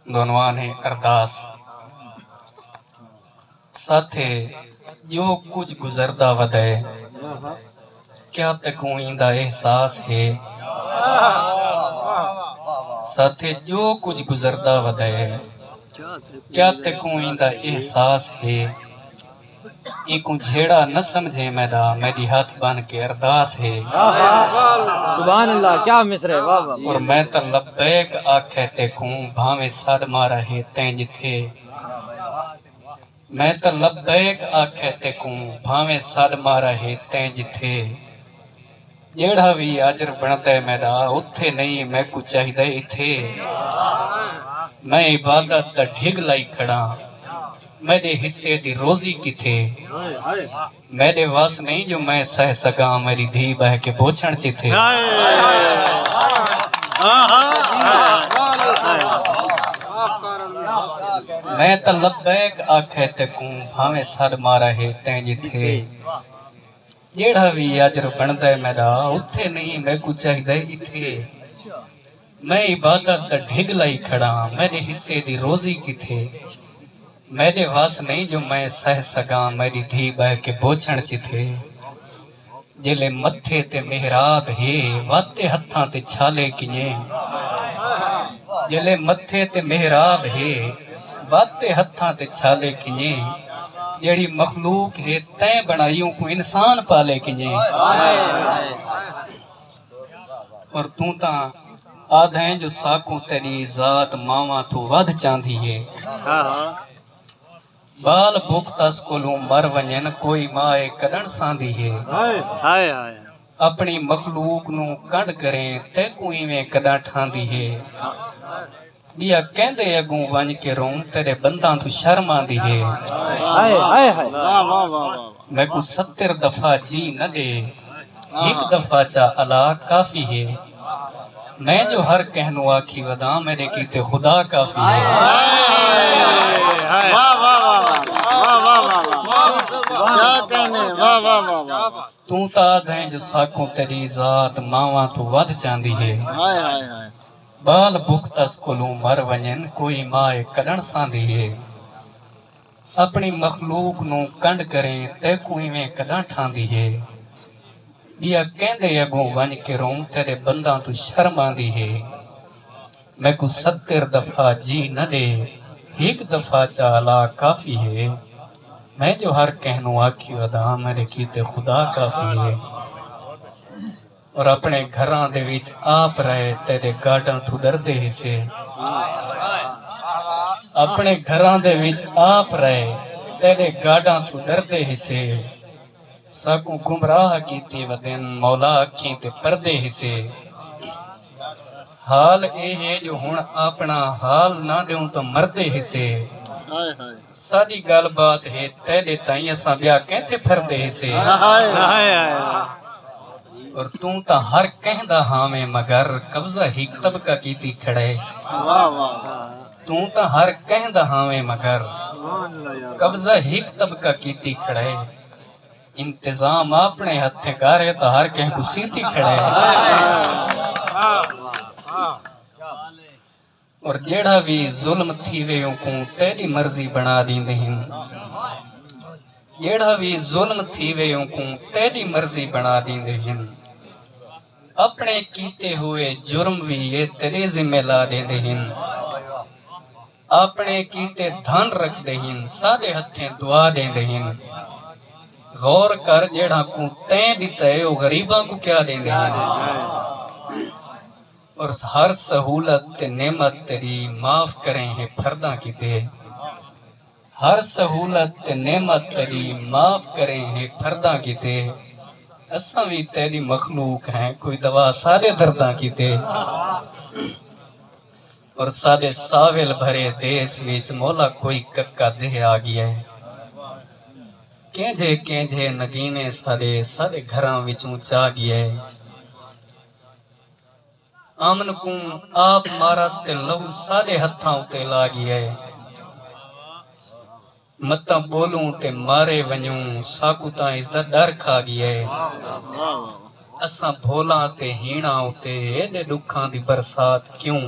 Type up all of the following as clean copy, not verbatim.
دونوان ہے ارداس ساتھے جو کچھ گزردہ ودے کیا تکوئیں دا احساس ہے ساتھے جو کچھ گزردہ ودے کیا تکوئیں دا احساس ہے ایکوں جھیڑا نہ سمجھے میدا میری ہاتھ بن کے ارداس ہے سبحان اللہ کیا مصر ہے واہ واہ اور میں تو لبیک آکھے تے کوں بھاویں ساد مارا ہے تین جتھے میں تو لبیک آکھے تے کوں بھاویں ساد مارا ہے تین جتھے جیڑا بھی اجر بنتا ہے میرا اتھے نہیں میں کو چاہیدے اتھے میں عبادت دا ڈھگ لائی کھڑا میرے حصے دی روزی کی تھے میرے واس نہیں جو میں سہ سکا میری دھی بہ کے بوچھن چی تھے میں تا لبیک آکھے تے کوں بھاویں ساد مارا ہے تین جی تھے جیڑا بھی اجر بندا ہے میرا اتھے نہیں میں کو چاہیدے اتھے میں عبادت دا ڈھگ لائی کھڑا میرے حصے دی روزی کی تھے میرے واس نہیں جو میں سہ سکا میری دھی بہ کے بوچھن چی تھے جلے متھے تے محراب ہے واتے ہتھاں تے چھالے کنیں جلے متھے تے محراب ہے واتے ہتھاں تے چھالے کنیں جیڑی مخلوق ہے تیں بنائیوں کو انسان پالے کنیں اور تو تا آدھیں جو ساکوں تیری ذات ماما تو ود چاندھی ہے بال بھوکتاس کولوں مر ونجن کوئی مائے کڈن ساندھی ہے اپنی مخلوق نو کنڈ کریں تے کوئی میں کڈا ٹھاندھی ہے بیا کہندے اگوں ونج کے روم تیرے بنداں تو شرم آندھی ہے میں کو 70 دفعہ جی نہ دے ایک دفعہ چا اللہ کافی ہے میں جو ہر کہنو آکھی ودا میرے کیتے خدا کافی ہے تو تا دیں جو ساکوں تیری ذات ماواں تو ود چاندی ہے بال بھکتس کولوں مر ونجن کوئی مائے کڈن ساندھی ہے اپنی مخلوق نو کنڈ کریں تے کوئی میں کڈن ٹھاندھی ہے بیا کہندے اگوں ونج کے روم تیرے بنداں تو شرم آندھی ہے میں کو 70 دفعہ جی نہ دے ایک دفعہ چالا کافی ہے میں جو ہر کہنو آکھی ودا میرے کیتے خدا کافی ہے اور اپنے گھراں دے وچ آپ رہے تیرے گاڈاں تو ڈردے حصے اپنے گھراں دے وچ آپ رہے تیرے گاڈاں تو ڈردے حصے ساکوں گمراہ کیتی ودن مولا اکھیں تے پردے حصے حال اے ہے جو ہن اپنا حال نہ دیوں تو مردے حصے ساری گل بات ہے تیرے تائیں اساں بیا کہتے پھردے حصے اور تو تا ہر کہندا ہاں میں مگر قبضہ ہی طبقہ کیتی کھڑے تو تا ہر کہندا ہاں میں مگر قبضہ ہی طبقہ کیتی کھڑے انتظام اپنے ہتھے کارے تو ہر کہیں کو سیتی کھڑے اور جیڑا بھی ظلم تھی ویوں کو تیری مرضی بنا دیندے ہیں جیڑا بھی ظلم تھی ویوں کو تیری مرضی بنا دیندے ہیں اپنے کیتے ہوئے جرم بھی یہ تیرے ذمہ لا دیندے ہیں اپنے کیتے دھن رکھ دے ہیں سارے ہتھیں دعا دیندے ہیں غور کر جیڑا کو تین دیتا ہے وہ غریباں کو کیا دیندے ہیں اور ہر سہولت تے نعمت تیری معاف کریں ہے پھرداں کی دے ہر سہولت تے نعمت تیری معاف کریں ہے پھرداں کی دے اساں بھی تیری مخلوق ہیں کوئی دوا سارے درداں کی دے اور سارے ساول بھرے دیس ویچ مولا کوئی ککا دے آ گیا ہے کینجے نگینے سارے گھراں وچوں چا گیا ہے آمن کو آپ مارس تے لہو سارے ہتھاں تے لا گیا ہے متا بولوں تے مارے ونجوں ساکو تاں عزت ڈر کھا گیا ہے اساں بھولاں تے ہیڑاں اُتے ایڈے دکھاں دی برسات کیوں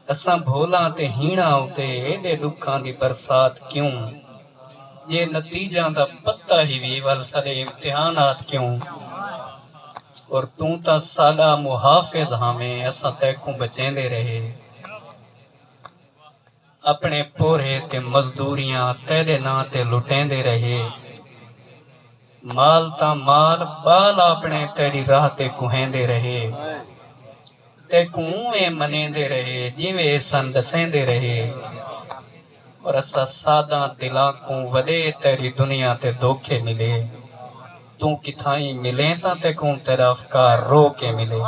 اساں بھولاں تے ہیڑاں اُتے ایڈے دکھاں دی برسات کیوں یہ نتیجہ دا پتہ ہی وی ول سارے امتحانات کیوں اور تا ساڈا محافظ ہمیں اساں تیکوں بچیندے رہے اپنے پورے تے مزدوریاں تیرے ناں تے لٹیندے رہے مال تا مال بال اپنے تیری راہ تے کوہیندے رہے تیکوں منیندے رہے جیویں سن دسیندے رہے اور اسا سادہ دلاں کو وڈے تیری دنیا تے دھوکے ملے تو کتھائیں ملے تا تیکوں تیرا افکار رو کے ملے